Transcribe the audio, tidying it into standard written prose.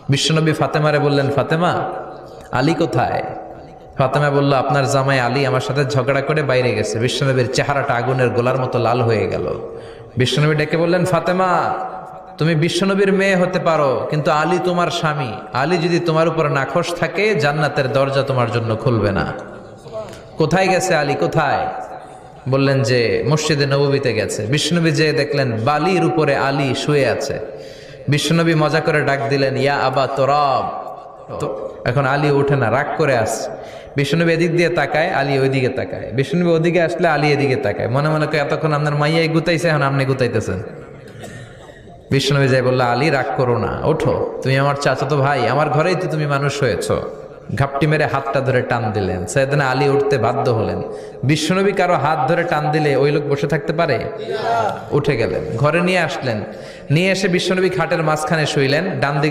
বিশ্বনবী ফাতেমারে বললেন, ফাতেমা, আলী কোথায়? ফাতেমা বলল, আপনার জামাই আলী আমার সাথে ঝগড়া করে বাইরে গেছে। বিশ্বনবীর চেহারাটা আগুনের গোলার মতো লাল হয়ে গেল। বিশ্বনবী ডেকে বললেন, ফাতেমা, তুমি বিশ্বনবীর মেয়ে হতে পারো, কিন্তু আলী তোমার স্বামী। আলী যদি তোমার উপর নাখোশ থাকে, জান্নাতের দরজা তোমার জন্য খুলবে না। কোথায় গেছে আলী, কোথায়? বললেন যে মসজিদে নববীতে গেছে। বিশ্বনবী যে দেখলেন বালির উপরে আলী শুয়ে আছে। বিশ্বনবী মজা করে ডাক দিলেন, ইয়া আবা তোরাব। তো এখন আলী ওঠে না, রাগ করে আসছে। বিশ্বনবী এদিক দিয়ে তাকায়, আলী ওইদিকে তাকায়। বিশ্বনবী ওদিকে আসলে আলী এদিকে তাকায়। মনে মনে করে এতক্ষণ আপনার মাইয়াই গুতাইছে, এখন আপনি গুতাইতেছেন। বিশ্বনবী যাই বললো, আলী রাগ করো না, ওঠো, তুমি আমার চাচাতো ভাই, আমার ঘরেই তো তুমি মানুষ হয়েছো। ঘাপটি মেরে হাতটা ধরে টান দিলেন। সাইয়েদনা আলী উঠতে বাধ্য হলেন। বিশ্বনবী কারো হাত ধরে টান দিলে ওই লোক বসে থাকতে পারে? উঠে গেলেন, ঘরে নিয়ে আসলেন। নিয়ে এসে বিশ্বনবী খাটের মাঝখানে শুইলেন, ডান দিকে